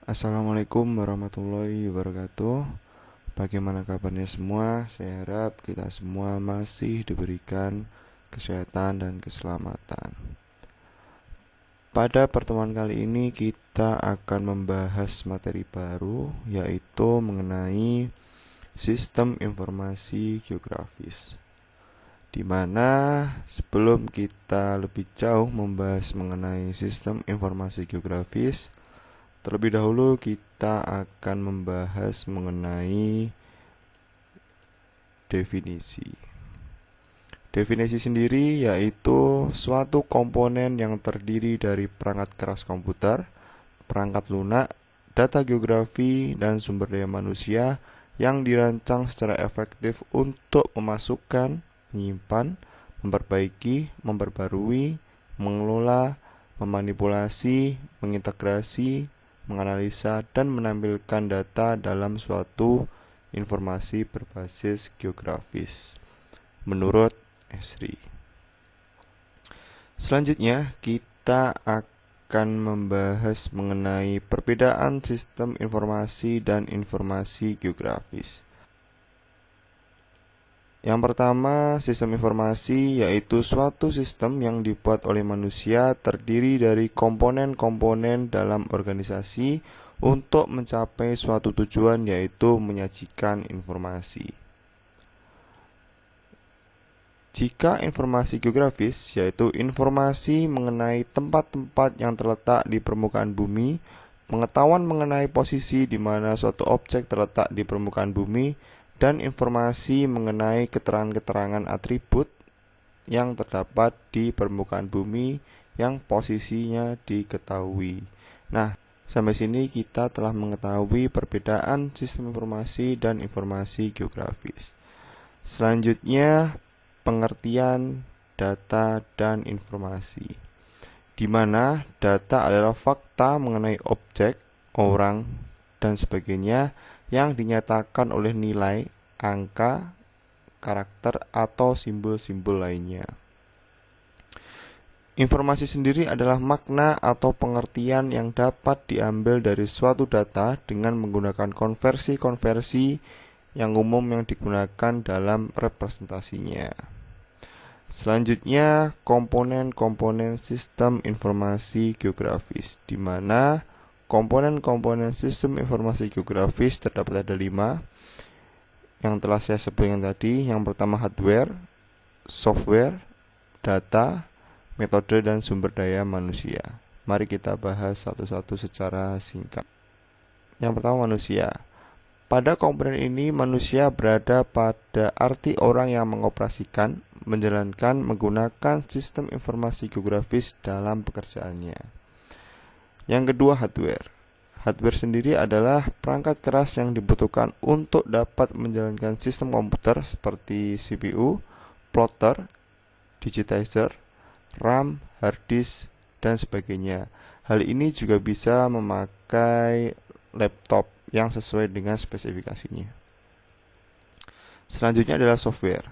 Assalamualaikum warahmatullahi wabarakatuh. Bagaimana kabarnya semua? Saya harap kita semua masih diberikan kesehatan dan keselamatan. Pada pertemuan kali ini kita akan membahas materi baru, yaitu mengenai sistem informasi geografis. Di mana sebelum kita lebih jauh membahas mengenai sistem informasi geografis, terlebih dahulu kita akan membahas mengenai definisi. Definisi sendiri yaitu suatu komponen yang terdiri dari perangkat keras komputer, perangkat lunak, data geografi, dan sumber daya manusia yang dirancang secara efektif untuk memasukkan, menyimpan, memperbaiki, memperbarui, mengelola, memanipulasi, mengintegrasi, menganalisa, dan menampilkan data dalam suatu informasi berbasis geografis menurut Esri. Selanjutnya kita akan membahas mengenai perbedaan sistem informasi dan informasi geografis. Yang pertama, sistem informasi yaitu suatu sistem yang dibuat oleh manusia terdiri dari komponen-komponen dalam organisasi untuk mencapai suatu tujuan, yaitu menyajikan informasi. Jika informasi geografis yaitu informasi mengenai tempat-tempat yang terletak di permukaan bumi, pengetahuan mengenai posisi di mana suatu objek terletak di permukaan bumi, dan informasi mengenai keterangan-keterangan atribut yang terdapat di permukaan bumi yang posisinya diketahui. Nah, sampai sini kita telah mengetahui perbedaan sistem informasi dan informasi geografis. Selanjutnya, pengertian data dan informasi, di mana data adalah fakta mengenai objek, orang, dan sebagainya yang dinyatakan oleh nilai, angka, karakter, atau simbol-simbol lainnya. Informasi sendiri adalah makna atau pengertian yang dapat diambil dari suatu data dengan menggunakan konversi-konversi yang umum yang digunakan dalam representasinya. Selanjutnya, komponen-komponen sistem informasi geografis, di mana komponen-komponen sistem informasi geografis terdapat ada 5 yang telah saya sebutkan tadi. Yang pertama hardware, software, data, metode, dan sumber daya manusia. Mari kita bahas satu-satu secara singkat. Yang pertama manusia. Pada komponen ini manusia berada pada arti orang yang mengoperasikan, menjalankan, menggunakan sistem informasi geografis dalam pekerjaannya. Yang kedua hardware. Hardware sendiri adalah perangkat keras yang dibutuhkan untuk dapat menjalankan sistem komputer seperti CPU, plotter, digitizer, RAM, hard disk, dan sebagainya. Hal ini juga bisa memakai laptop yang sesuai dengan spesifikasinya. Selanjutnya adalah software.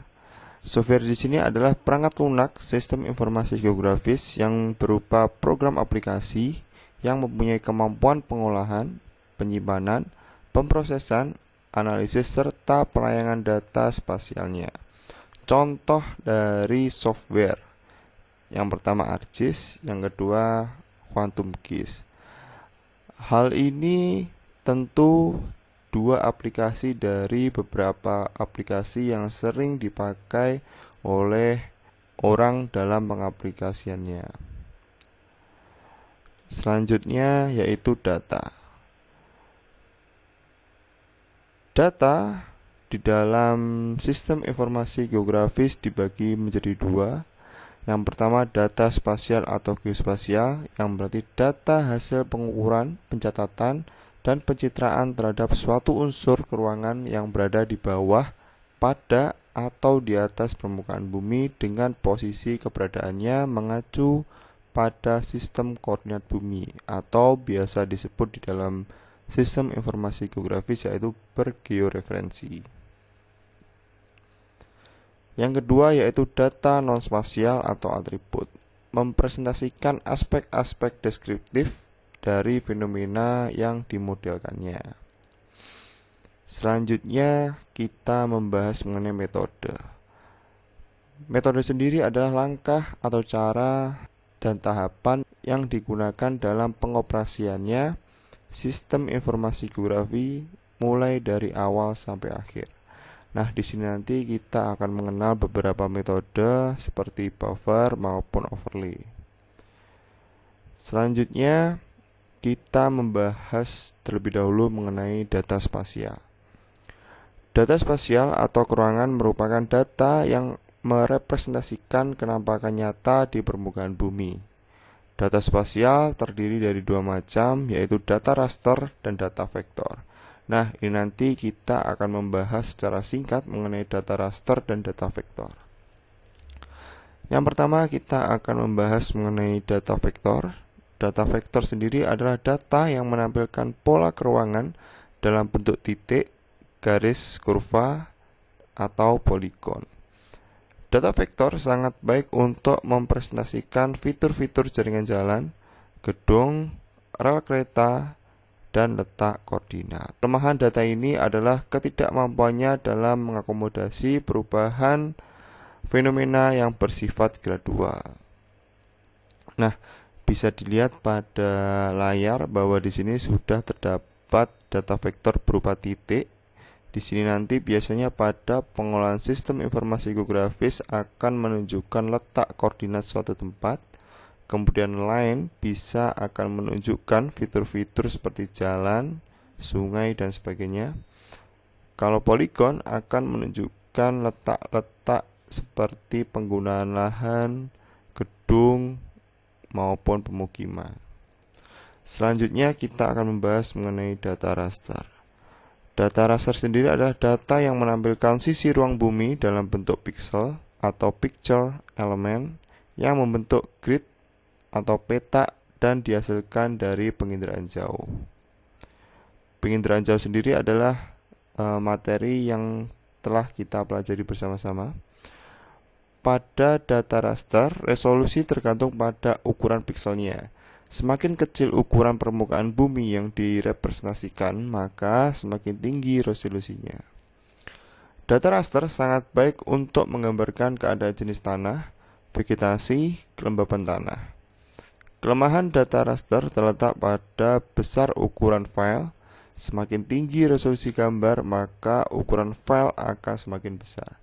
Software di sini adalah perangkat lunak sistem informasi geografis yang berupa program aplikasi yang mempunyai kemampuan pengolahan, penyimpanan, pemrosesan, analisis, serta pelayanan data spasialnya. Contoh dari software. Yang pertama ArcGIS, yang kedua Quantum GIS. Hal ini tentu dua aplikasi dari beberapa aplikasi yang sering dipakai oleh orang dalam pengaplikasiannya. Selanjutnya yaitu data. Data di dalam sistem informasi geografis dibagi menjadi 2. Yang pertama data spasial atau geospasial, yang berarti data hasil pengukuran, pencatatan, dan pencitraan terhadap suatu unsur keruangan yang berada di bawah, pada, atau di atas permukaan bumi dengan posisi keberadaannya mengacu pada sistem koordinat bumi atau biasa disebut di dalam sistem informasi geografis yaitu bergeoreferensi. Yang kedua yaitu data non-spasial atau atribut, mempresentasikan aspek-aspek deskriptif dari fenomena yang dimodelkannya. Selanjutnya kita membahas mengenai metode. Metode sendiri adalah langkah atau cara dan tahapan yang digunakan dalam pengoperasiannya sistem informasi geografi mulai dari awal sampai akhir. Nah, di sini nanti kita akan mengenal beberapa metode seperti buffer maupun overlay. Selanjutnya, kita membahas terlebih dahulu mengenai data spasial. Data spasial atau keruangan merupakan data yang merepresentasikan kenampakan nyata di permukaan bumi. Data spasial terdiri dari dua macam, yaitu data raster dan data vektor. Nah, ini nanti kita akan membahas secara singkat mengenai data raster dan data vektor. Yang pertama, kita akan membahas mengenai data vektor. Data vektor sendiri adalah data yang menampilkan pola keruangan dalam bentuk titik, garis, kurva, atau poligon. Data vektor sangat baik untuk mempresentasikan fitur-fitur jaringan jalan, gedung, rel kereta, dan letak koordinat. Kelemahan data ini adalah ketidakmampuannya dalam mengakomodasi perubahan fenomena yang bersifat gradual. Nah, bisa dilihat pada layar bahwa di sini sudah terdapat data vektor berupa titik. Di sini nanti biasanya pada pengolahan sistem informasi geografis akan menunjukkan letak koordinat suatu tempat. Kemudian line bisa akan menunjukkan fitur-fitur seperti jalan, sungai, dan sebagainya. Kalau poligon akan menunjukkan letak-letak seperti penggunaan lahan, gedung, maupun pemukiman. Selanjutnya kita akan membahas mengenai data raster. Data raster sendiri adalah data yang menampilkan sisi ruang bumi dalam bentuk pixel atau picture element yang membentuk grid atau peta dan dihasilkan dari penginderaan jauh. Penginderaan jauh sendiri adalah materi yang telah kita pelajari bersama-sama. Pada data raster, resolusi tergantung pada ukuran pixelnya. Semakin kecil ukuran permukaan bumi yang direpresentasikan, maka semakin tinggi resolusinya. Data raster sangat baik untuk menggambarkan keadaan jenis tanah, vegetasi, kelembapan tanah. Kelemahan data raster terletak pada besar ukuran file. Semakin tinggi resolusi gambar, maka ukuran file akan semakin besar.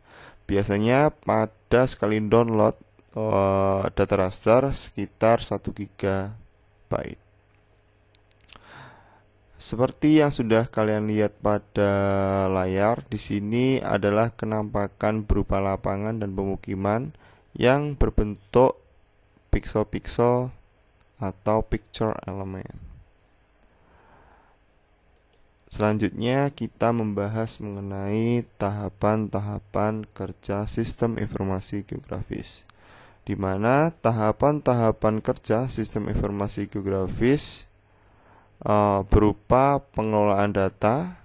Biasanya pada sekali download data raster sekitar 1 GB. Seperti yang sudah kalian lihat pada layar, di sini adalah kenampakan berupa lapangan dan pemukiman yang berbentuk pixel-pixel atau picture element. Selanjutnya kita membahas mengenai tahapan-tahapan kerja sistem informasi geografis, di mana tahapan-tahapan kerja sistem informasi geografis berupa pengelolaan data,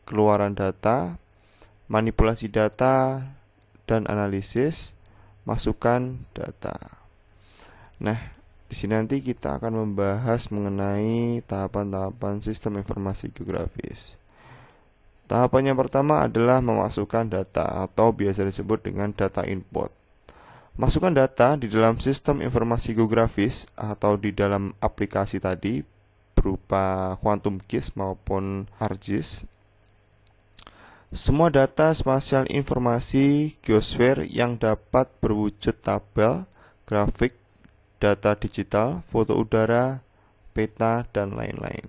keluaran data, manipulasi data, dan analisis, masukan data. Nah, di sini nanti kita akan membahas mengenai tahapan-tahapan sistem informasi geografis. Tahapan yang pertama adalah memasukkan data atau biasa disebut dengan data input. Masukkan data di dalam sistem informasi geografis atau di dalam aplikasi tadi berupa Quantum GIS maupun ArcGIS. Semua data spasial informasi geosfer yang dapat berwujud tabel, grafik, data digital, foto udara, peta, dan lain-lain.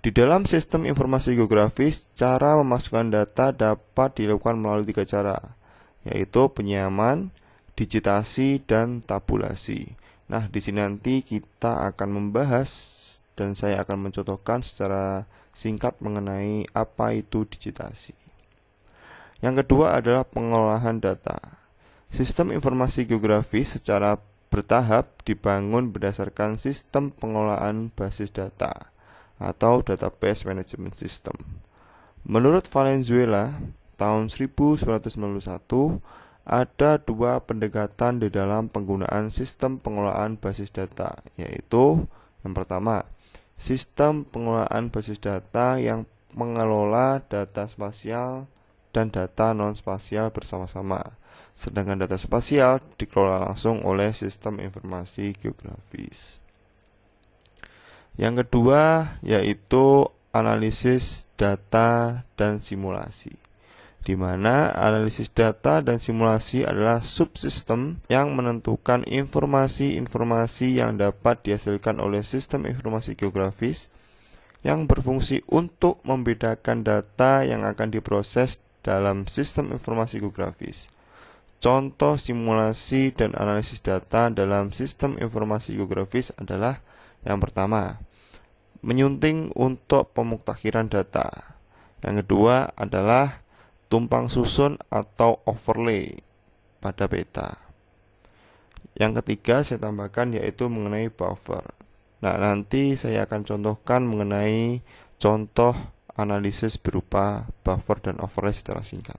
Di dalam sistem informasi geografis, cara memasukkan data dapat dilakukan melalui 3 cara, yaitu penyamaan, digitasi, dan tabulasi. Nah, di sini nanti kita akan membahas dan saya akan mencontohkan secara singkat mengenai apa itu digitasi. Yang kedua adalah pengolahan data. Sistem informasi geografis secara bertahap dibangun berdasarkan sistem pengolahan basis data atau database management system. Menurut Valenzuela, tahun 1991, ada 2 pendekatan di dalam penggunaan sistem pengolahan basis data, yaitu Yang pertama, sistem pengelolaan basis data yang mengelola data spasial dan data non-spasial bersama-sama. Sedangkan data spasial dikelola langsung oleh sistem informasi geografis. Yang kedua yaitu analisis data dan simulasi, di mana analisis data dan simulasi adalah subsistem yang menentukan informasi-informasi yang dapat dihasilkan oleh sistem informasi geografis yang berfungsi untuk membedakan data yang akan diproses dalam sistem informasi geografis. Contoh simulasi dan analisis data dalam sistem informasi geografis adalah yang pertama, menyunting untuk pemuktakiran data. Yang kedua adalah tumpang susun atau overlay pada peta. Yang ketiga saya tambahkan yaitu mengenai buffer. Nah, nanti saya akan contohkan mengenai contoh analisis berupa buffer dan overlay secara singkat.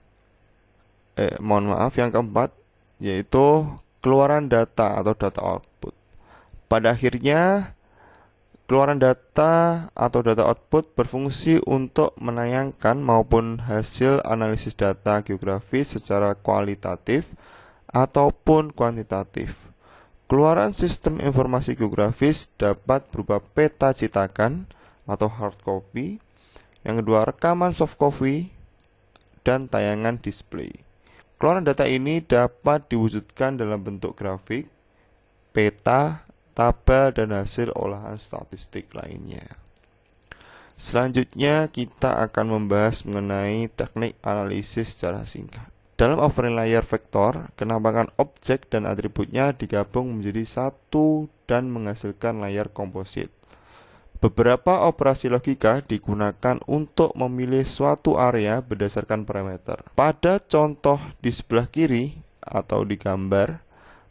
Yang keempat yaitu keluaran data atau data output. Pada akhirnya keluaran data atau data output berfungsi untuk menayangkan maupun hasil analisis data geografis secara kualitatif ataupun kuantitatif. Keluaran sistem informasi geografis dapat berupa peta cetakan atau hard copy, yang kedua rekaman soft copy, dan tayangan display. Keluaran data ini dapat diwujudkan dalam bentuk grafik, peta, tabel, dan hasil olahan statistik lainnya. Selanjutnya kita akan membahas mengenai teknik analisis secara singkat. Dalam offering layer vektor, kenampakan objek dan atributnya digabung menjadi satu dan menghasilkan layar komposit. Beberapa operasi logika digunakan untuk memilih suatu area berdasarkan parameter. Pada contoh di sebelah kiri atau di gambar,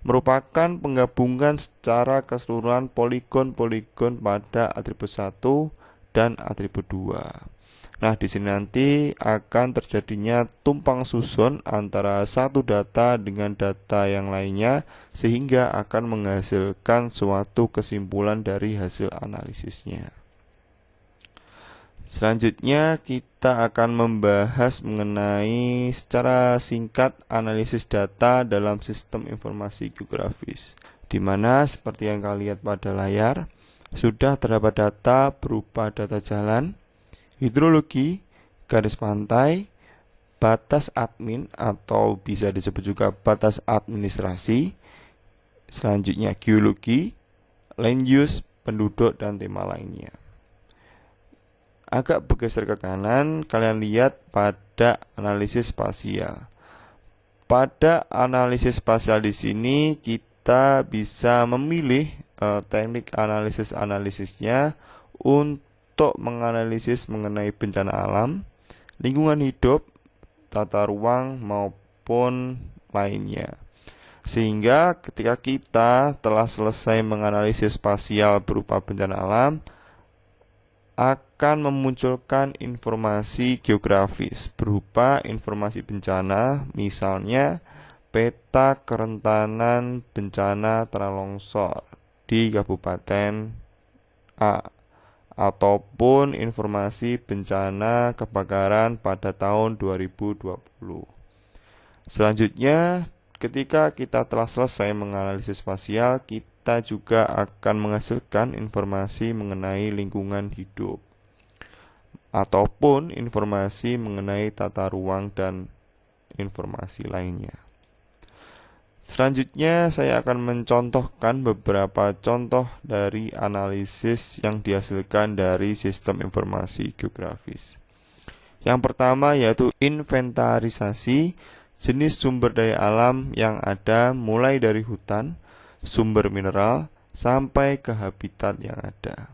merupakan penggabungan secara keseluruhan poligon-poligon pada atribut 1 dan atribut 2. Nah, di sini nanti akan terjadinya tumpang susun antara satu data dengan data yang lainnya sehingga akan menghasilkan suatu kesimpulan dari hasil analisisnya. Selanjutnya kita akan membahas mengenai secara singkat analisis data dalam sistem informasi geografis, di mana seperti yang kalian lihat pada layar sudah terdapat data berupa data jalan, hidrologi, garis pantai, batas admin atau bisa disebut juga batas administrasi, selanjutnya geologi, land use, penduduk, dan tema lainnya. Agak bergeser ke kanan, kalian lihat pada analisis spasial. Pada analisis spasial di sini kita bisa memilih teknik analisisnya untuk menganalisis mengenai bencana alam, lingkungan hidup, tata ruang maupun lainnya. Sehingga ketika kita telah selesai menganalisis spasial berupa bencana alam, akan memunculkan informasi geografis berupa informasi bencana, misalnya peta kerentanan bencana tanah longsor di Kabupaten A, ataupun informasi bencana kebakaran pada tahun 2020. Selanjutnya, ketika kita telah selesai menganalisis spasial, kita juga akan menghasilkan informasi mengenai lingkungan hidup ataupun informasi mengenai tata ruang dan informasi lainnya. Selanjutnya saya akan mencontohkan beberapa contoh dari analisis yang dihasilkan dari sistem informasi geografis. Yang pertama yaitu inventarisasi jenis sumber daya alam yang ada mulai dari hutan, sumber mineral, sampai ke habitat yang ada.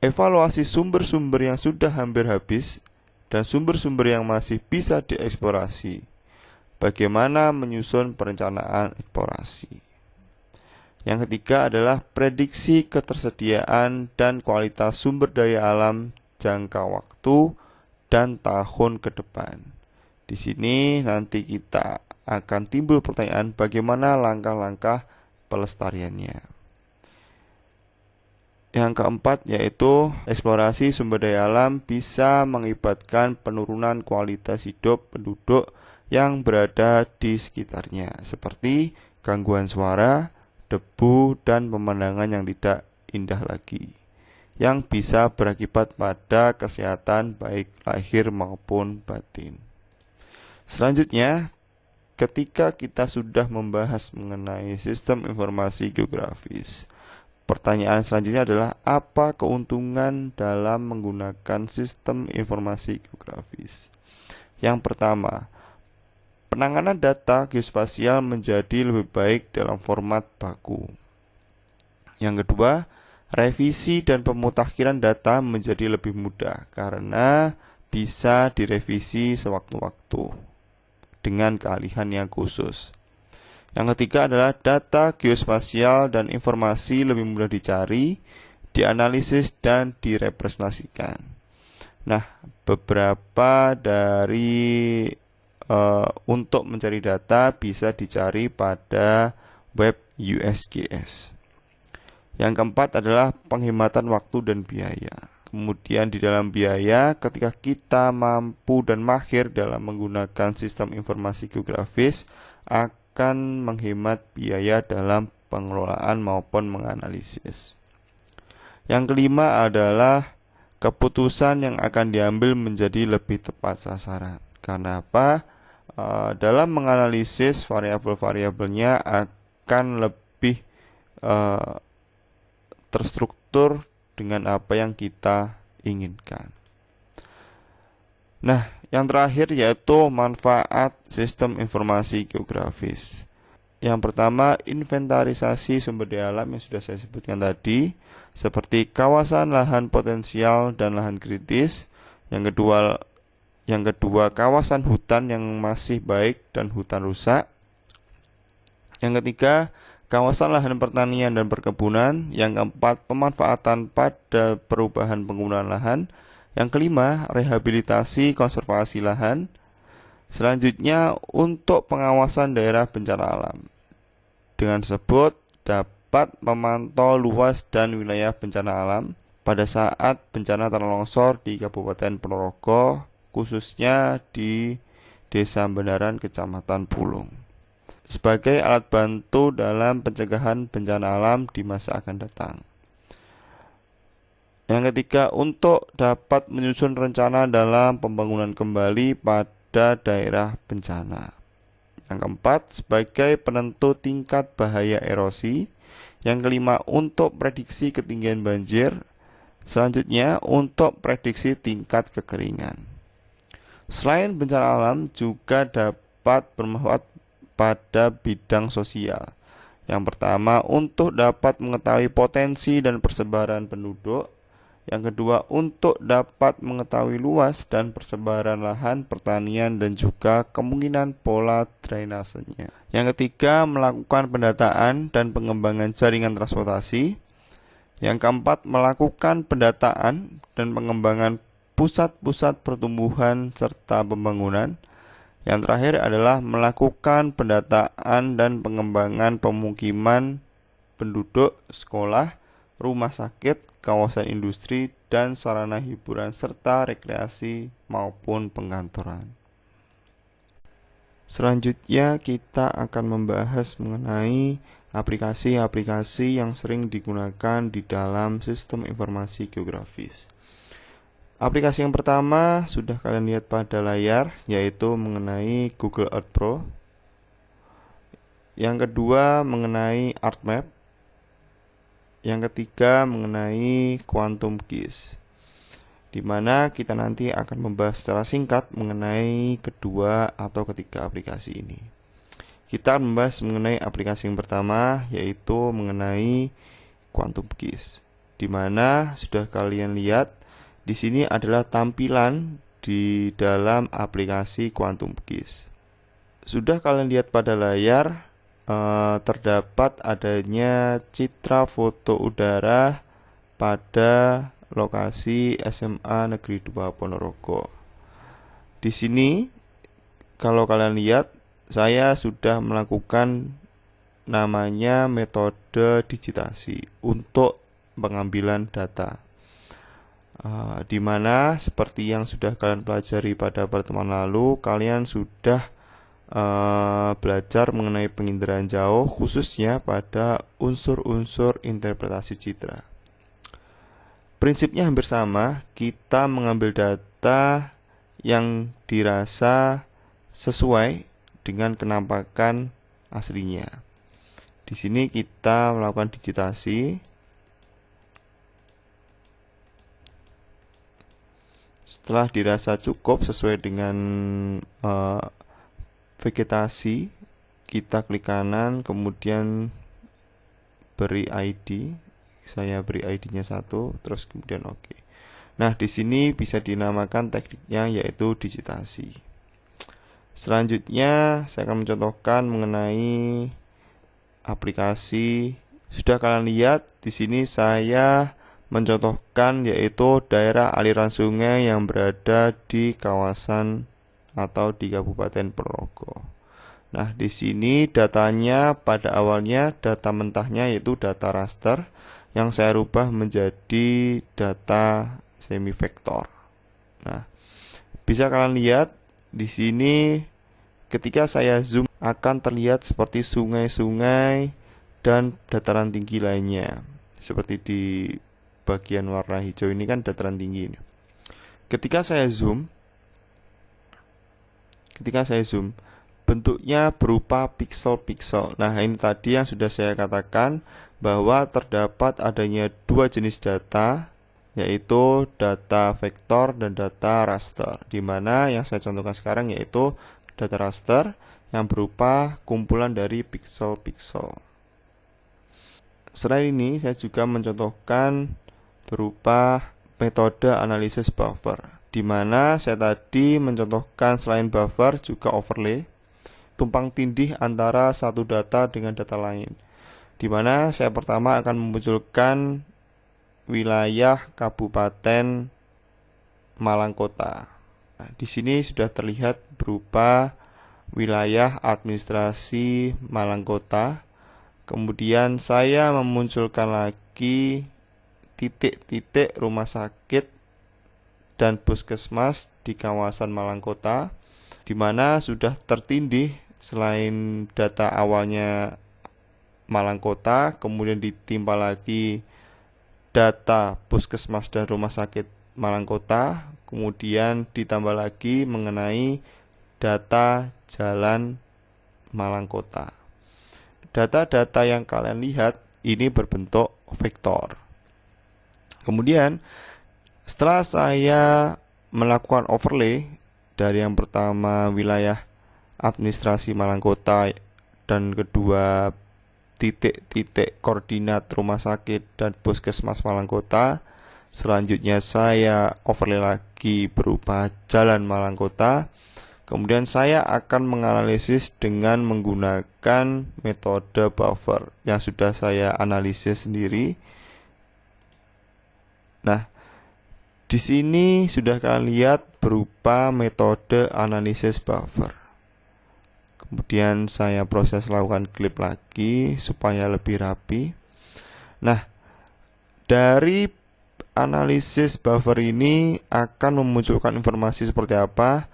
Evaluasi sumber-sumber yang sudah hampir habis dan sumber-sumber yang masih bisa dieksplorasi. Bagaimana menyusun perencanaan eksplorasi. Yang ketiga adalah prediksi ketersediaan dan kualitas sumber daya alam jangka waktu dan tahun ke depan. Di sini nanti kita akan timbul pertanyaan bagaimana langkah-langkah pelestariannya. Yang keempat yaitu eksplorasi sumber daya alam bisa mengakibatkan penurunan kualitas hidup penduduk yang berada di sekitarnya, seperti gangguan suara, debu, dan pemandangan yang tidak indah lagi, yang bisa berakibat pada kesehatan baik lahir maupun batin. Selanjutnya, ketika kita sudah membahas mengenai sistem informasi geografis, pertanyaan selanjutnya adalah apa keuntungan dalam menggunakan sistem informasi geografis? Yang pertama, penanganan data geospasial menjadi lebih baik dalam format baku. Yang kedua, revisi dan pemutakhiran data menjadi lebih mudah karena bisa direvisi sewaktu-waktu dengan keahlian yang khusus. Yang ketiga adalah data geospasial dan informasi lebih mudah dicari, dianalisis, dan direpresentasikan. Nah, beberapa dari untuk mencari data bisa dicari pada web USGS. Yang keempat adalah penghematan waktu dan biaya. Kemudian di dalam biaya, ketika kita mampu dan mahir dalam menggunakan sistem informasi geografis, akan menghemat biaya dalam pengelolaan maupun menganalisis. Yang kelima adalah keputusan yang akan diambil menjadi lebih tepat sasaran. Karena apa? Dalam menganalisis variabel-variabelnya akan lebih terstruktur dengan apa yang kita inginkan. Nah, yang terakhir yaitu manfaat sistem informasi geografis. Yang pertama, inventarisasi sumber daya alam yang sudah saya sebutkan tadi, seperti kawasan lahan potensial dan lahan kritis. Yang kedua, kawasan hutan yang masih baik dan hutan rusak. Yang ketiga, kawasan lahan pertanian dan perkebunan. Yang keempat, pemanfaatan pada perubahan penggunaan lahan. Yang kelima, rehabilitasi konservasi lahan. Selanjutnya, untuk pengawasan daerah bencana alam. Dengan tersebut, dapat memantau luas dan wilayah bencana alam pada saat bencana tanah longsor di Kabupaten Ponorogo, khususnya di Desa Benaran, Kecamatan Pulung, sebagai alat bantu dalam pencegahan bencana alam di masa akan datang. Yang ketiga, untuk dapat menyusun rencana dalam pembangunan kembali pada daerah bencana. Yang keempat, sebagai penentu tingkat bahaya erosi. Yang kelima, untuk prediksi ketinggian banjir. Selanjutnya, untuk prediksi tingkat kekeringan. Selain bencana alam, juga dapat bermanfaat pada bidang sosial. Yang pertama, untuk dapat mengetahui potensi dan persebaran penduduk. Yang kedua, untuk dapat mengetahui luas dan persebaran lahan pertanian dan juga kemungkinan pola drainasenya. Yang ketiga, melakukan pendataan dan pengembangan jaringan transportasi. Yang keempat, melakukan pendataan dan pengembangan pusat-pusat pertumbuhan serta pembangunan. Yang terakhir adalah melakukan pendataan dan pengembangan pemukiman penduduk, sekolah, rumah sakit, kawasan industri, dan sarana hiburan serta rekreasi maupun pengkantoran. Selanjutnya kita akan membahas mengenai aplikasi-aplikasi yang sering digunakan di dalam sistem informasi geografis. Aplikasi yang pertama sudah kalian lihat pada layar, yaitu mengenai Google Earth Pro. Yang kedua mengenai ArcMap. Yang ketiga mengenai Quantum Keys, di mana kita nanti akan membahas secara singkat mengenai kedua atau ketiga aplikasi ini. Kita akan membahas mengenai aplikasi yang pertama, yaitu mengenai Quantum Keys, di mana sudah kalian lihat di sini adalah tampilan di dalam aplikasi Quantum Keys. Sudah kalian lihat pada layar, terdapat adanya citra foto udara pada lokasi SMA Negeri 2 Ponorogo. Di sini kalau kalian lihat, saya sudah melakukan namanya metode digitasi untuk pengambilan data. Di mana seperti yang sudah kalian pelajari pada pertemuan lalu, kalian sudah belajar mengenai penginderaan jauh, khususnya pada unsur-unsur interpretasi citra. Prinsipnya hampir sama, kita mengambil data yang dirasa sesuai dengan penampakan aslinya. Di sini kita melakukan digitasi. Setelah dirasa cukup sesuai dengan vegetasi, kita klik kanan, kemudian beri ID. Saya beri ID-nya 1, terus kemudian oke. Nah, di sini bisa dinamakan tekniknya yaitu digitasi. Selanjutnya, saya akan mencontohkan mengenai aplikasi. Sudah kalian lihat di sini saya mencontohkan yaitu daerah aliran sungai yang berada di kawasan atau di Kabupaten Ponorogo. Nah, di sini datanya pada awalnya data mentahnya yaitu data raster yang saya rubah menjadi data semi vektor. Nah, bisa kalian lihat di sini ketika saya zoom akan terlihat seperti sungai-sungai dan dataran tinggi lainnya. Seperti di bagian warna hijau ini kan dataran tinggi. Ketika saya zoom, bentuknya berupa piksel-piksel. Nah, ini tadi yang sudah saya katakan bahwa terdapat adanya dua jenis data, yaitu data vektor dan data raster. Di mana yang saya contohkan sekarang yaitu data raster yang berupa kumpulan dari piksel-piksel. Selain ini, saya juga mencontohkan berupa metode analisis buffer, di mana saya tadi mencontohkan selain buffer juga overlay, tumpang tindih antara satu data dengan data lain, di mana saya pertama akan memunculkan wilayah Kabupaten Malang Kota. Nah, di sini sudah terlihat berupa wilayah administrasi Malang Kota. Kemudian saya memunculkan lagi titik-titik rumah sakit dan puskesmas di kawasan Malang Kota, di mana sudah tertindih selain data awalnya Malang Kota, kemudian ditimpa lagi data puskesmas dan rumah sakit Malang Kota, kemudian ditambah lagi mengenai data jalan Malang Kota. Data-data yang kalian lihat ini berbentuk vektor. Kemudian setelah saya melakukan overlay dari yang pertama wilayah administrasi Malang Kota dan kedua titik-titik koordinat rumah sakit dan puskesmas Malang Kota, selanjutnya saya overlay lagi berupa jalan Malang Kota. Kemudian saya akan menganalisis dengan menggunakan metode buffer yang sudah saya analisis sendiri. Nah, di sini sudah kalian lihat berupa metode analisis buffer. Kemudian saya proses lakukan klip lagi supaya lebih rapi. Nah, dari analisis buffer ini akan memunculkan informasi seperti apa?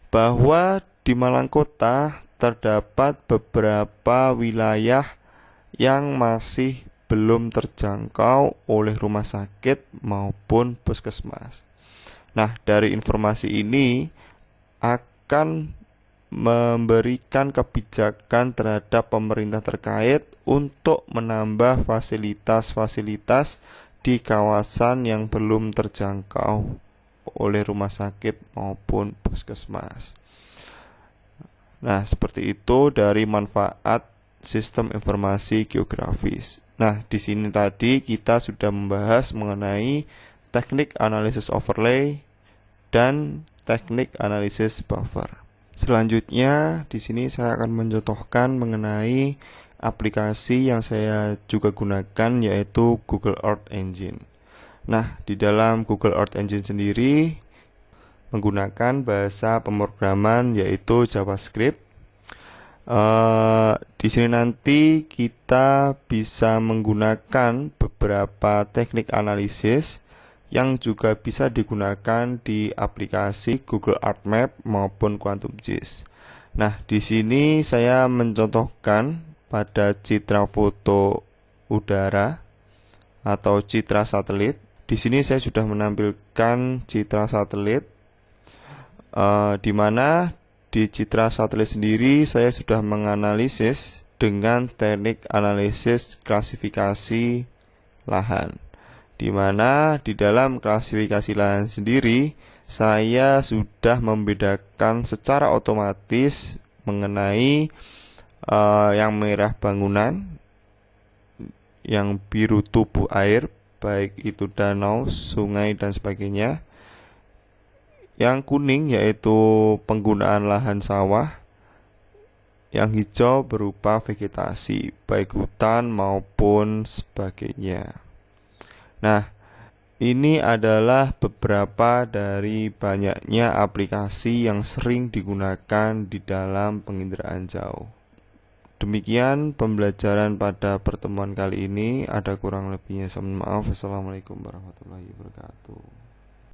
Bahwa di Malang Kota terdapat beberapa wilayah yang masih belum terjangkau oleh rumah sakit maupun puskesmas. Nah, dari informasi ini akan memberikan kebijakan terhadap pemerintah terkait untuk menambah fasilitas-fasilitas di kawasan yang belum terjangkau oleh rumah sakit maupun puskesmas. Nah, seperti itu dari manfaat sistem informasi geografis. Nah, di sini tadi kita sudah membahas mengenai teknik analisis overlay dan teknik analisis buffer. Selanjutnya, di sini saya akan mencontohkan mengenai aplikasi yang saya juga gunakan yaitu Google Earth Engine. Nah, di dalam Google Earth Engine sendiri menggunakan bahasa pemrograman yaitu JavaScript. Di sini nanti kita bisa menggunakan beberapa teknik analisis yang juga bisa digunakan di aplikasi Google Art Map maupun QuantumGIS. Nah, di sini saya mencontohkan pada citra foto udara atau citra satelit. Di sini saya sudah menampilkan citra satelit, di mana di citra satelit sendiri saya sudah menganalisis dengan teknik analisis klasifikasi lahan, di mana di dalam klasifikasi lahan sendiri saya sudah membedakan secara otomatis mengenai yang merah bangunan, yang biru tubuh air, baik itu danau, sungai, dan sebagainya. Yang kuning yaitu penggunaan lahan sawah, yang hijau berupa vegetasi, baik hutan maupun sebagainya. Nah, ini adalah beberapa dari banyaknya aplikasi yang sering digunakan di dalam penginderaan jauh. Demikian pembelajaran pada pertemuan kali ini. Ada kurang lebihnya, saya mohon maaf. Wassalamualaikum warahmatullahi wabarakatuh.